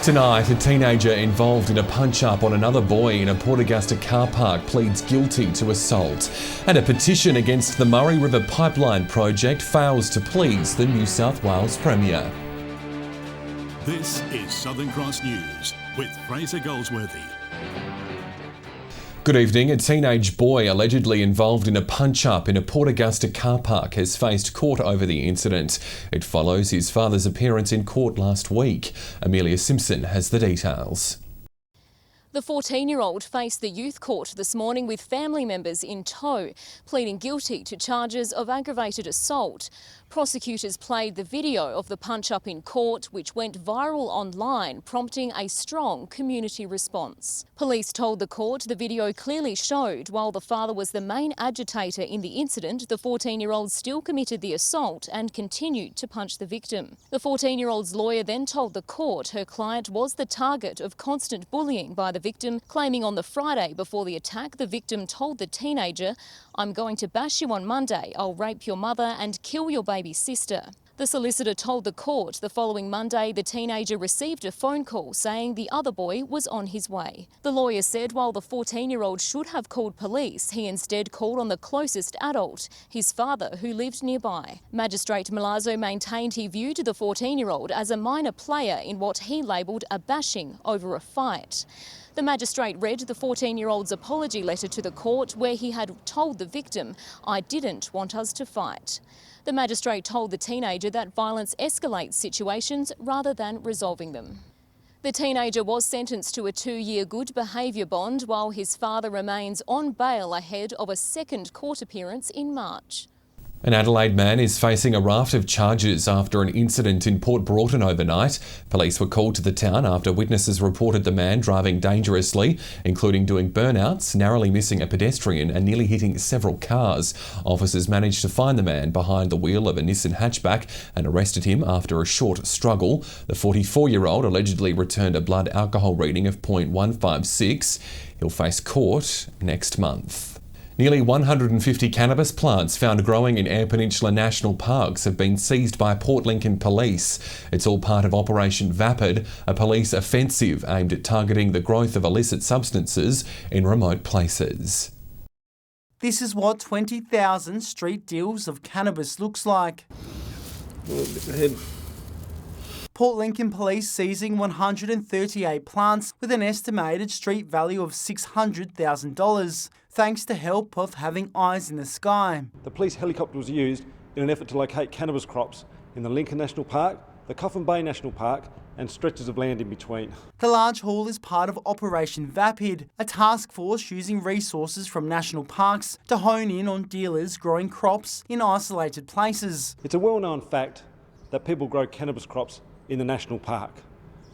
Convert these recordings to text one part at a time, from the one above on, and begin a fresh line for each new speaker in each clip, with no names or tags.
Tonight, a teenager involved in a punch-up on another boy in a Port Augusta car park pleads guilty to assault. And a petition against the Murray River Pipeline project fails to please the New South Wales Premier.
This is Southern Cross News with Fraser Goldsworthy.
Good evening. A teenage boy allegedly involved in a punch-up in a Port Augusta car park has faced court over the incident. It follows his father's appearance in court last week. Amelia Simpson has the details.
The 14-year-old faced the youth court this morning with family members in tow, pleading guilty to charges of aggravated assault. Prosecutors played the video of the punch-up in court, which went viral online, prompting a strong community response. Police told the court the video clearly showed while the father was the main agitator in the incident, the 14-year-old still committed the assault and continued to punch the victim. The 14-year-old's lawyer then told the court her client was the target of constant bullying by the victim, claiming on the Friday before the attack, the victim told the teenager, "I'm going to bash you on Monday, I'll rape your mother and kill your baby sister." The solicitor told the court the following Monday the teenager received a phone call saying the other boy was on his way. The lawyer said while the 14-year-old should have called police, he instead called on the closest adult, his father, who lived nearby. Magistrate Milazzo maintained he viewed the 14-year-old as a minor player in what he labelled a bashing over a fight. The magistrate read the 14-year-old's apology letter to the court where he had told the victim, "I didn't want us to fight." The magistrate told the teenager that violence escalates situations rather than resolving them. The teenager was sentenced to a 2-year good behaviour bond while his father remains on bail ahead of a second court appearance in March.
An Adelaide man is facing a raft of charges after an incident in Port Broughton overnight. Police were called to the town after witnesses reported the man driving dangerously, including doing burnouts, narrowly missing a pedestrian and nearly hitting several cars. Officers managed to find the man behind the wheel of a Nissan hatchback and arrested him after a short struggle. The 44-year-old allegedly returned a blood alcohol reading of 0.156. He'll face court next month. Nearly 150 cannabis plants found growing in Eyre Peninsula National Parks have been seized by Port Lincoln Police. It's all part of Operation Vapid, a police offensive aimed at targeting the growth of illicit substances in remote places.
This is what 20,000 street deals of cannabis looks like. Port Lincoln Police seizing 138 plants with an estimated street value of $600,000, thanks to help of having eyes in the sky.
The police helicopter was used in an effort to locate cannabis crops in the Lincoln National Park, the Coffin Bay National Park and stretches of land in between.
The large haul is part of Operation Vapid, a task force using resources from national parks to hone in on dealers growing crops in isolated places.
It's a well-known fact that people grow cannabis crops in the national park,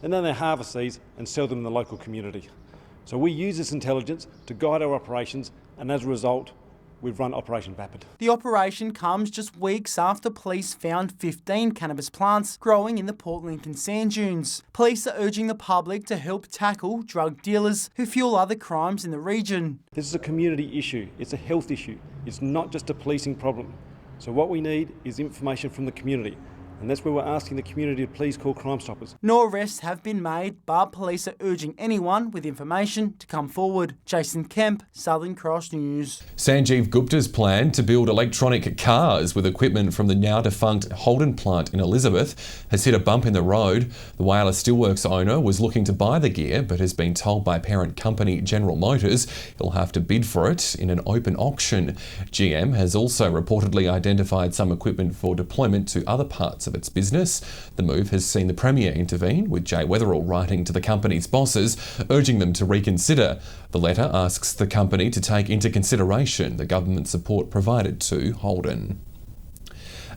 and then they harvest these and sell them in the local community. So we use this intelligence to guide our operations, and as a result, we've run Operation Vapid.
The operation comes just weeks after police found 15 cannabis plants growing in the Port Lincoln sand dunes. Police are urging the public to help tackle drug dealers who fuel other crimes in the region.
This is a community issue, it's a health issue, it's not just a policing problem. So what we need is information from the community. And that's where we're asking the community to please call Crime Stoppers.
No arrests have been made, but police are urging anyone with information to come forward. Jason Kemp, Southern Cross News.
Sanjeev Gupta's plan to build electronic cars with equipment from the now-defunct Holden plant in Elizabeth has hit a bump in the road. The Wyler Steelworks owner was looking to buy the gear, but has been told by parent company General Motors he'll have to bid for it in an open auction. GM has also reportedly identified some equipment for deployment to other parts of its business. The move has seen the Premier intervene, with Jay Weatherall writing to the company's bosses, urging them to reconsider. The letter asks the company to take into consideration the government support provided to Holden.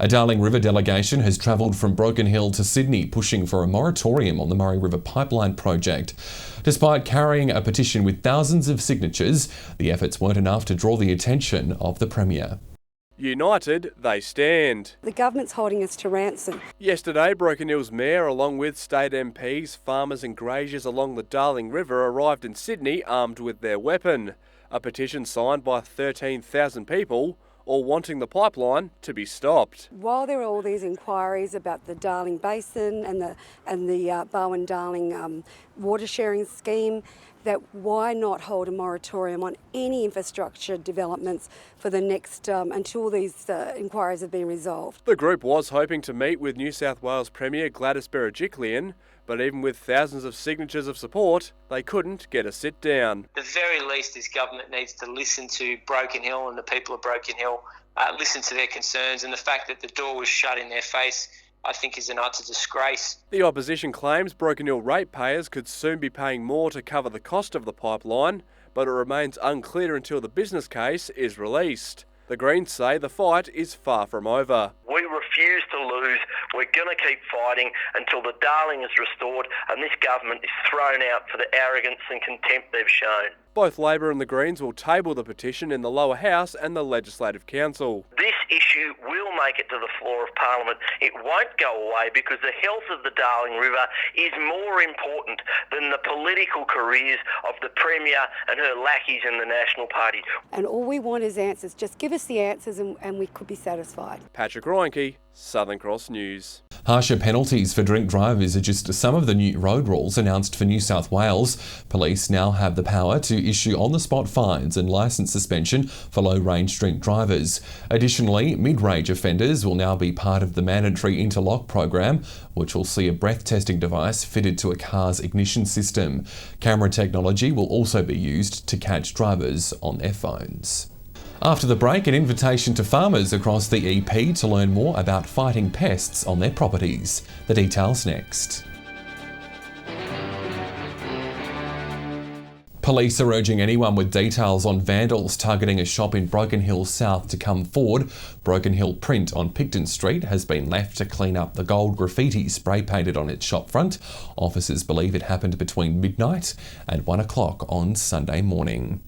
A Darling River delegation has travelled from Broken Hill to Sydney, pushing for a moratorium on the Murray River Pipeline project. Despite carrying a petition with thousands of signatures, the efforts weren't enough to draw the attention of the Premier.
United, they stand.
The government's holding us to ransom.
Yesterday, Broken Hill's mayor, along with state MPs, farmers and graziers along the Darling River, arrived in Sydney armed with their weapon. A petition signed by 13,000 people, or wanting the pipeline to be stopped.
While there are all these inquiries about the Darling Basin and the Barwon-Darling water sharing scheme, that why not hold a moratorium on any infrastructure developments for the next until these inquiries have been resolved.
The group was hoping to meet with New South Wales Premier Gladys Berejiklian, but even with thousands of signatures of support, they couldn't get a sit down.
The very least, this government needs to listen to Broken Hill and the people of Broken Hill, listen to their concerns, and the fact that the door was shut in their face, I think, is an utter disgrace.
The opposition claims Broken Hill ratepayers could soon be paying more to cover the cost of the pipeline, but it remains unclear until the business case is released. The Greens say the fight is far from over.
We refuse to lose. We're going to keep fighting until the Darling is restored and this government is thrown out for the arrogance and contempt they've shown.
Both Labor and the Greens will table the petition in the lower house and the Legislative Council.
This issue will make it to the floor of Parliament. It won't go away because the health of the Darling River is more important than the political careers of the Premier and her lackeys in the National Party.
And all we want is answers. Just give us the answers and we could be satisfied.
Patrick Reinke, Southern Cross News.
Harsher penalties for drink drivers are just some of the new road rules announced for New South Wales. Police now have the power to issue on-the-spot fines and licence suspension for low-range drink drivers. Additionally, mid-range offenders will now be part of the mandatory interlock program, which will see a breath testing device fitted to a car's ignition system. Camera technology will also be used to catch drivers on their phones. After the break, an invitation to farmers across the EP to learn more about fighting pests on their properties. The details next. Police are urging anyone with details on vandals targeting a shop in Broken Hill South to come forward. Broken Hill Print on Picton Street has been left to clean up the gold graffiti spray painted on its shop front. Officers believe it happened between midnight and 1 o'clock on Sunday morning.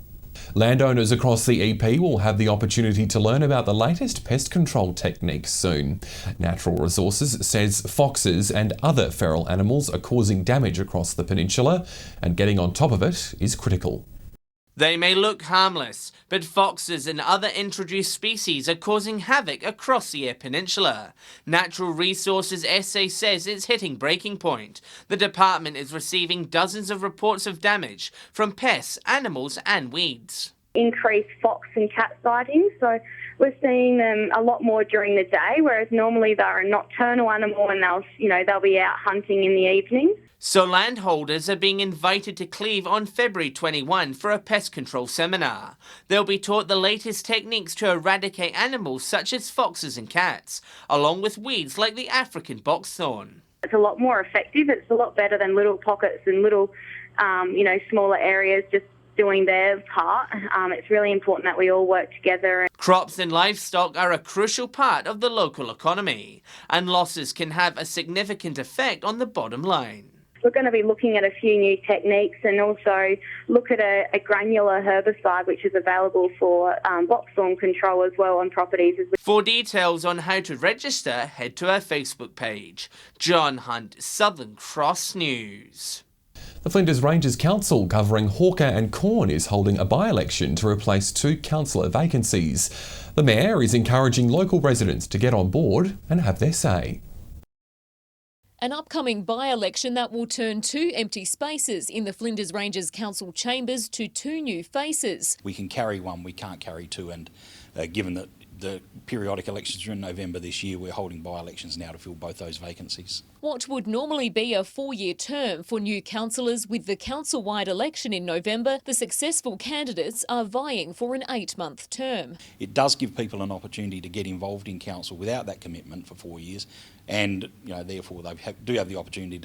Landowners across the EP will have the opportunity to learn about the latest pest control techniques soon. Natural Resources says foxes and other feral animals are causing damage across the peninsula, and getting on top of it is critical.
They may look harmless, but foxes and other introduced species are causing havoc across the Eyre Peninsula. Natural Resources SA says it's hitting breaking point. The department is receiving dozens of reports of damage from pests, animals and weeds.
Increased fox and cat sightings, so we're seeing them a lot more during the day, whereas normally they're a nocturnal animal and they'll be out hunting in the evenings.
So landholders are being invited to Cleve on February 21 for a pest control seminar. They'll be taught the latest techniques to eradicate animals such as foxes and cats, along with weeds like the African boxthorn.
It's a lot more effective. It's a lot better than little pockets and little, smaller areas just doing their part. It's really important that we all work together.
Crops and livestock are a crucial part of the local economy, and losses can have a significant effect on the bottom line.
We're going to be looking at a few new techniques and also look at a granular herbicide which is available for boxthorn control as well on properties.
For details on how to register, head to our Facebook page. John Hunt, Southern Cross News.
The Flinders Rangers Council, covering Hawker and Quorn, is holding a by-election to replace 2 councillor vacancies. The Mayor is encouraging local residents to get on board and have their say.
An upcoming by-election that will turn 2 empty spaces in the Flinders Rangers Council chambers to 2 new faces.
We can carry 1, we can't carry 2, and given that the periodic elections are in November this year, we're holding by-elections now to fill both those vacancies. What
would normally be a 4-year term for new councillors, with the council-wide election in November, the successful candidates are vying for an 8-month term.
It does give people an opportunity to get involved in council without that commitment for 4 years, and therefore they do have the opportunity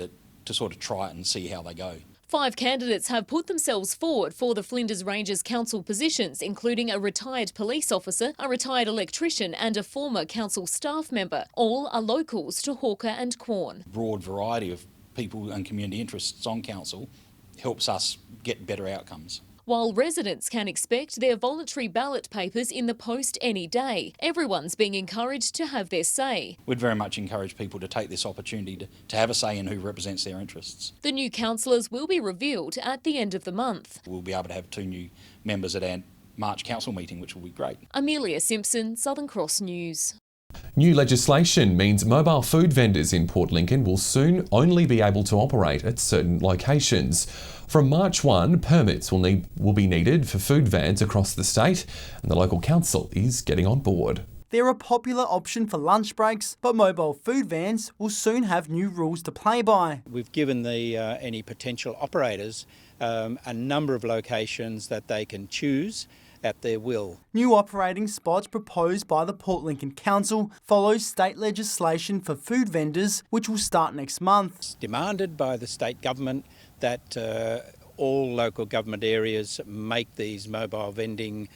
to sort of try it and see how they go.
5 candidates have put themselves forward for the Flinders Rangers Council positions, including a retired police officer, a retired electrician and a former council staff member. All are locals to Hawker and Quorn.
Broad variety of people and community interests on council helps us get better outcomes.
While residents can expect their voluntary ballot papers in the post any day, everyone's being encouraged to have their say.
We'd very much encourage people to take this opportunity to have a say in who represents their interests.
The new councillors will be revealed at the end of the month.
We'll be able to have 2 new members at our March council meeting, which will be great.
Amelia Simpson, Southern Cross News.
New legislation means mobile food vendors in Port Lincoln will soon only be able to operate at certain locations. From March 1, permits will be needed for food vans across the state, and the local council is getting on board.
They're a popular option for lunch breaks, but mobile food vans will soon have new rules to play by.
We've given any potential operators a number of locations that they can choose at their will.
New operating spots proposed by the Port Lincoln Council follows state legislation for food vendors, which will start next month.
It's demanded by the state government that all local government areas make these mobile vending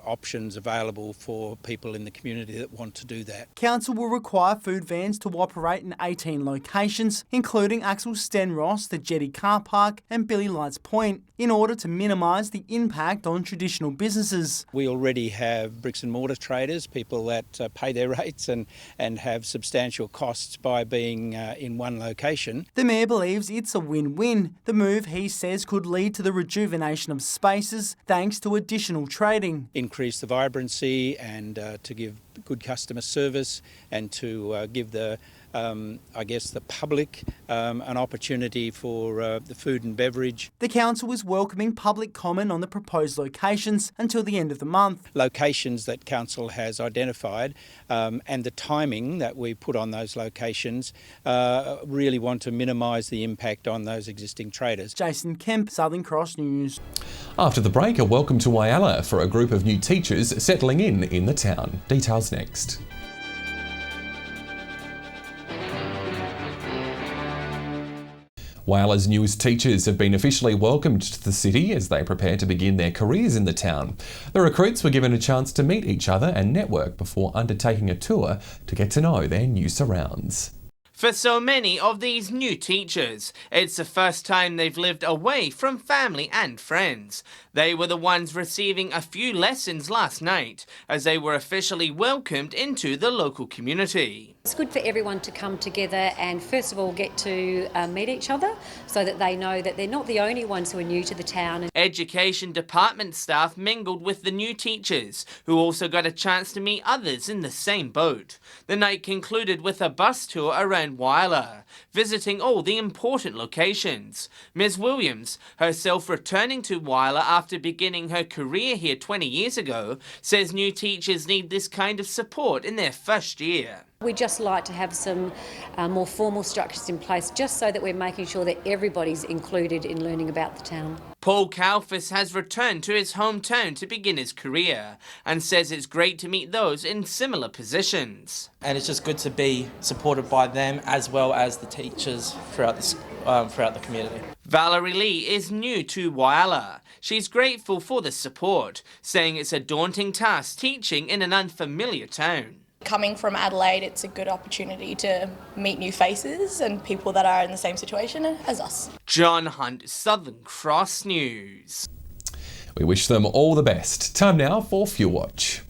options available for people in the community that want to do that.
Council will require food vans to operate in 18 locations, including Axel Stenros, the Jetty Car Park and Billy Lights Point, in order to minimise the impact on traditional businesses.
We already have bricks and mortar traders, people that pay their rates and have substantial costs by being in one location.
The Mayor believes it's a win-win. The move, he says, could lead to the rejuvenation of spaces thanks to additional trading.
Increase the vibrancy and to give good customer service and to give the public an opportunity for the food and beverage.
The council is welcoming public comment on the proposed locations until the end of the month.
Locations that council has identified and the timing that we put on those locations really want to minimise the impact on those existing traders.
Jason Kemp, Southern Cross News.
After the break, a welcome to Wyler for a group of new teachers settling in the town. Details next. Wyler's newest teachers have been officially welcomed to the city as they prepare to begin their careers in the town. The recruits were given a chance to meet each other and network before undertaking a tour to get to know their new surrounds.
For so many of these new teachers, it's the first time they've lived away from family and friends. They were the ones receiving a few lessons last night as they were officially welcomed into the local community.
It's good for everyone to come together and first of all get to meet each other so that they know that they're not the only ones who are new to the town.
Education department staff mingled with the new teachers, who also got a chance to meet others in the same boat. The night concluded with a bus tour around Wyler, visiting all the important locations. Ms. Williams, herself returning to Wyler after beginning her career here 20 years ago, says new teachers need this kind of support in their first year.
We just like to have some more formal structures in place just so that we're making sure that everybody's included in learning about the town.
Paul Kalfas has returned to his hometown to begin his career and says it's great to meet those in similar positions.
And it's just good to be supported by them as well as the teachers throughout the community.
Valerie Lee is new to Wyler. She's grateful for the support, saying it's a daunting task teaching in an unfamiliar town.
Coming from Adelaide, it's a good opportunity to meet new faces and people that are in the same situation as us.
John Hunt, Southern Cross News.
We wish them all the best. Time now for Fuel Watch.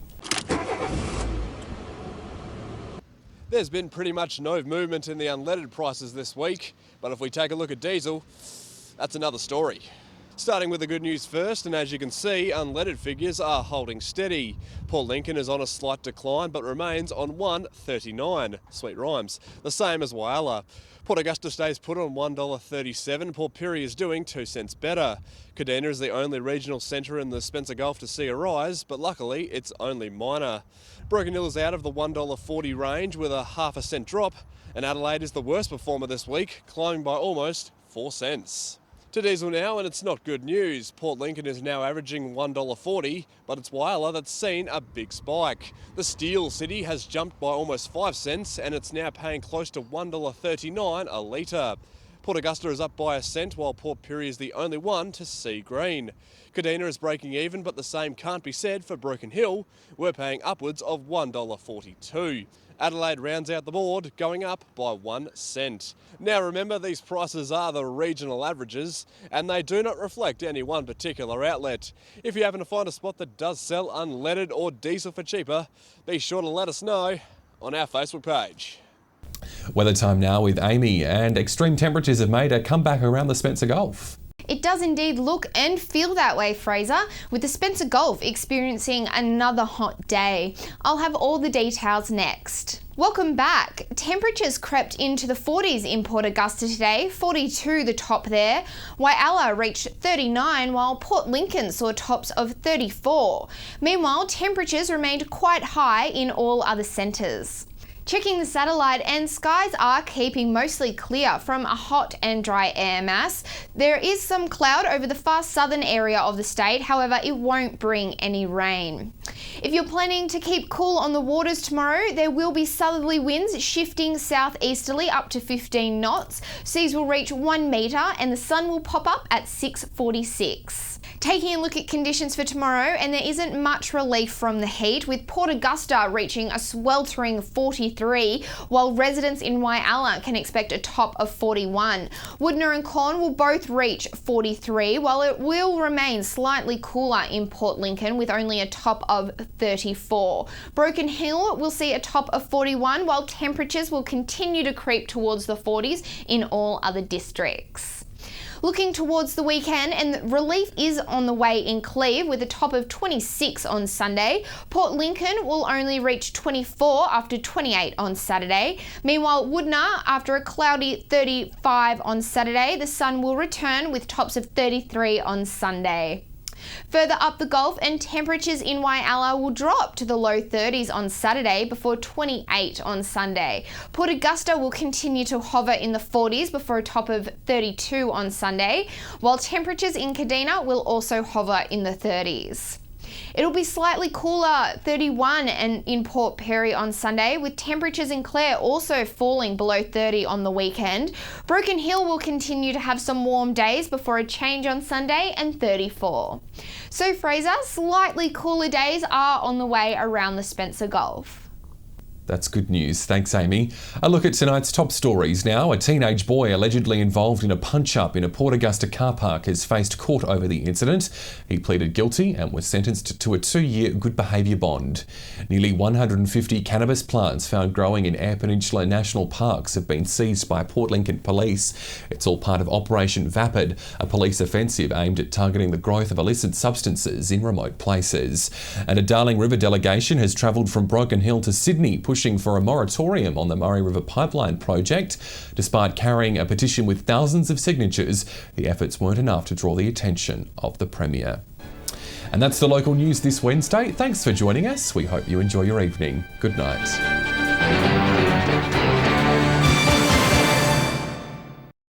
There's been pretty much no movement in the unleaded prices this week, but if we take a look at diesel, that's another story. Starting with the good news first, and as you can see, unleaded figures are holding steady. Port Lincoln is on a slight decline but remains on $1.39. Sweet rhymes. The same as Wyler. Port Augusta stays put on $1.37. Port Pirie is doing 2 cents better. Kadina is the only regional centre in the Spencer Gulf to see a rise, but luckily it's only minor. Broken Hill is out of the $1.40 range with a ½ cent drop, and Adelaide is the worst performer this week, climbing by almost 4 cents. To diesel now, and it's not good news. Port Lincoln is now averaging $1.40, but it's Wyler that's seen a big spike. The Steel City has jumped by almost 5 cents, and it's now paying close to $1.39 a litre. Port Augusta is up by a cent, while Port Pirie is the only one to see green. Kadina is breaking even, but the same can't be said for Broken Hill. We're paying upwards of $1.42. Adelaide rounds out the board, going up by 1 cent. Now remember, these prices are the regional averages, and they do not reflect any one particular outlet. If you happen to find a spot that does sell unleaded or diesel for cheaper, be sure to let us know on our Facebook page.
Weather time now with Amy, and extreme temperatures have made a comeback around the Spencer Gulf.
It does indeed look and feel that way, Fraser, with the Spencer Gulf experiencing another hot day. I'll have all the details next. Welcome back. Temperatures crept into the 40s in Port Augusta today, 42 the top there. Wyler reached 39 while Port Lincoln saw tops of 34. Meanwhile, temperatures remained quite high in all other centres. Checking the satellite, and skies are keeping mostly clear from a hot and dry air mass. There is some cloud over the far southern area of the state, however it won't bring any rain. If you're planning to keep cool on the waters tomorrow, there will be southerly winds shifting southeasterly up to 15 knots. Seas will reach 1 metre and the sun will pop up at 6:46. Taking a look at conditions for tomorrow, and there isn't much relief from the heat, with Port Augusta reaching a sweltering 43, while residents in Wyler can expect a top of 41. Woodner and Corn will both reach 43, while it will remain slightly cooler in Port Lincoln with only a top of 34. Broken Hill will see a top of 41, while temperatures will continue to creep towards the 40s in all other districts. Looking towards the weekend, and relief is on the way in Cleve with a top of 26 on Sunday. Port Lincoln will only reach 24 after 28 on Saturday. Meanwhile, Woodner, after a cloudy 35 on Saturday, the sun will return with tops of 33 on Sunday. Further up the Gulf, and temperatures in Wyler will drop to the low 30s on Saturday before 28 on Sunday. Port Augusta will continue to hover in the 40s before a top of 32 on Sunday, while temperatures in Kadina will also hover in the 30s. It'll be slightly cooler, 31 and in Port Perry on Sunday, with temperatures in Clare also falling below 30 on the weekend. Broken Hill will continue to have some warm days before a change on Sunday and 34. So Fraser, slightly cooler days are on the way around the Spencer Gulf.
That's good news. Thanks, Amy. A look at tonight's top stories now. A teenage boy allegedly involved in a punch-up in a Port Augusta car park has faced court over the incident. He pleaded guilty and was sentenced to a 2-year good behaviour bond. Nearly 150 cannabis plants found growing in Eyre Peninsula national parks have been seized by Port Lincoln police. It's all part of Operation Vapid, a police offensive aimed at targeting the growth of illicit substances in remote places. And a Darling River delegation has travelled from Broken Hill to Sydney, pushing for a moratorium on the Murray River Pipeline project. Despite carrying a petition with thousands of signatures, the efforts weren't enough to draw the attention of the Premier. And that's the local news this Wednesday. Thanks for joining us. We hope you enjoy your evening. Good night.